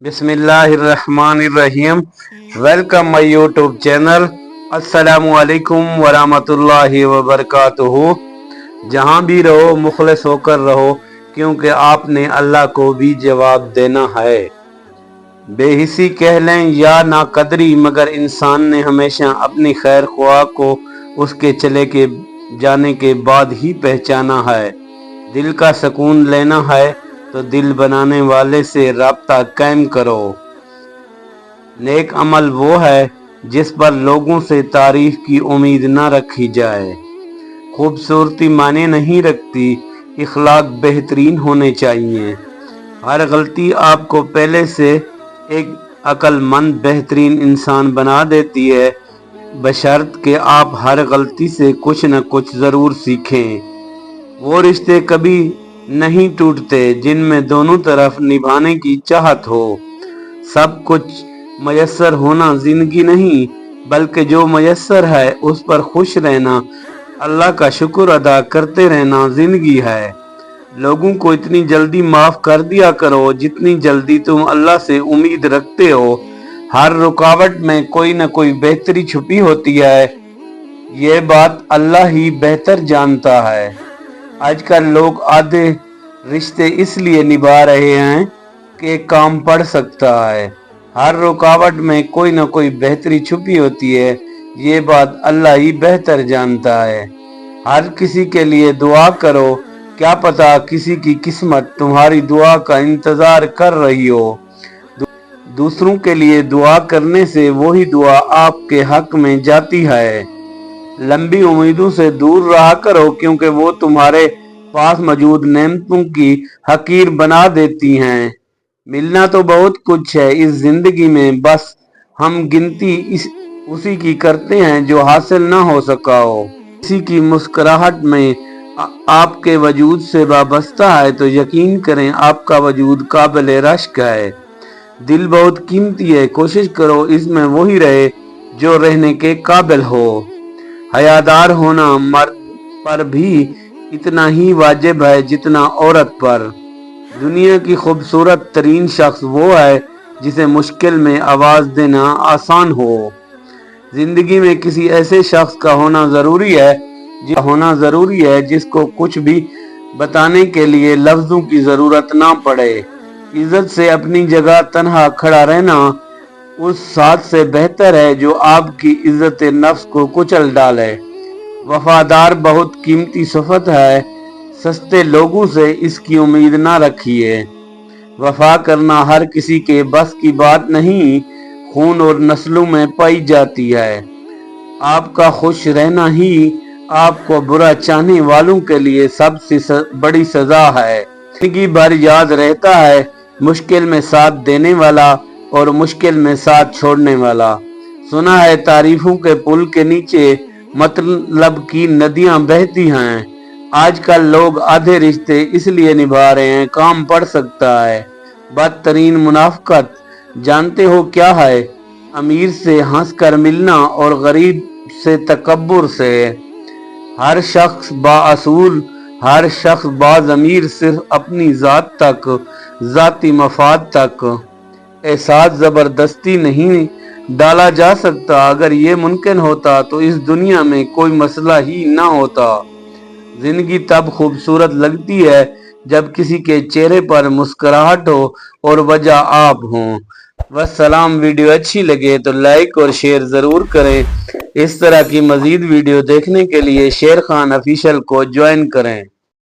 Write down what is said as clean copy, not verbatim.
बिस्मिल्लाहिर्रहमानिर्रहीम। Welcome my YouTube channel. अस्सलामु अलैकुम वरहमतुल्लाहि वबरकातुहू। जहाँ भी रहो मुखलिस होकर रहो, क्योंकि आपने अल्लाह को भी जवाब देना है। बेहिसी कह लें या नाकदरी, मगर इंसान ने हमेशा अपनी खैर ख्वाह को उसके चले के जाने के बाद ही पहचाना है। दिल का सुकून लेना है तो दिल बनाने वाले से राब्ता कायम करो। नेक अमल वो है जिस पर लोगों से तारीफ की उम्मीद न रखी जाए। खूबसूरती माने नहीं रखती, इखलाक बेहतरीन होने चाहिए। हर गलती आपको पहले से एक अक्लमंद बेहतरीन इंसान बना देती है, बशर्त कि आप हर गलती से कुछ न कुछ ज़रूर सीखें। वो रिश्ते कभी नहीं टूटते जिनमें दोनों तरफ निभाने की चाहत हो। सब कुछ मयस्सर होना जिंदगी नहीं, बल्कि जो मयस्सर है उस पर खुश रहना, अल्लाह का शुक्र अदा करते रहना जिंदगी है। लोगों को इतनी जल्दी माफ कर दिया करो जितनी जल्दी तुम अल्लाह से उम्मीद रखते हो। हर रुकावट में कोई न कोई बेहतरी छुपी होती है, ये बात अल्लाह ही बेहतर जानता है। आजकल लोग आधे रिश्ते इसलिए निभा रहे हैं कि काम पड़ सकता है। हर रुकावट में कोई न कोई बेहतरी छुपी होती है, ये बात अल्लाह ही बेहतर जानता है। हर किसी के लिए दुआ करो, क्या पता किसी की किस्मत तुम्हारी दुआ का इंतजार कर रही हो। दूसरों के लिए दुआ करने से वही दुआ आपके हक में जाती है। लंबी उम्मीदों से दूर रहा करो, क्योंकि वो तुम्हारे पास मौजूद नेमतों की हकीर बना देती हैं। मिलना तो बहुत कुछ है इस जिंदगी में, बस हम गिनती उसी की करते हैं जो हासिल ना हो सका हो। किसी की मुस्कुराहट में आपके वजूद से वाबस्ता है तो यकीन करें आपका वजूद काबिल रश्क है। दिल बहुत कीमती है, कोशिश करो इसमें वही रहे जो रहने के काबिल हो। हयादार होना मर्द पर भी इतना ही वाजिब है जितना औरत पर। दुनिया की खूबसूरत तरीन शख्स वो है जिसे मुश्किल में आवाज देना आसान हो। जिंदगी में किसी ऐसे शख्स का होना जरूरी है जिसको कुछ भी बताने के लिए लफ्जों की जरूरत ना पड़े। इज्जत से अपनी जगह तन्हा खड़ा रहना उस साथ से बेहतर है जो आपकी इज्जत नफ्स को कुचल डाले। वफादार बहुत कीमती सिफत है, सस्ते लोगों से इसकी उम्मीद ना रखिए। वफा करना हर किसी के बस की बात नहीं, खून और नस्लों में पाई जाती है। आपका खुश रहना ही आपको बुरा चाहने वालों के लिए सबसे बड़ी सजा है। जिंदगी भर याद रहता है मुश्किल में साथ देने वाला और मुश्किल में साथ छोड़ने वाला। सुना है तारीफों के पुल के नीचे मतलब की नदियां बहती हैं। आजकल लोग आधे रिश्ते इसलिए निभा रहे हैं काम पड़ सकता है। बदतरीन मुनाफकत जानते हो क्या है? अमीर से हंसकर मिलना और गरीब से तकब्बुर से। हर शख्स बाअसूल, हर शख्स बाज़मीर सिर्फ अपनी जात तक, जाती मफाद तक। एहसास जबरदस्ती नहीं डाला जा सकता। अगर ये मुमकिन होता तो इस दुनिया में कोई मसला ही ना होता। जिंदगी तब खूबसूरत लगती है जब किसी के चेहरे पर मुस्कुराहट हो और वजह आप हों। वस्सलाम। वीडियो अच्छी लगे तो लाइक और शेयर ज़रूर करें। इस तरह की मज़ीद वीडियो देखने के लिए शेर खान ऑफिशियल को ज्वाइन करें।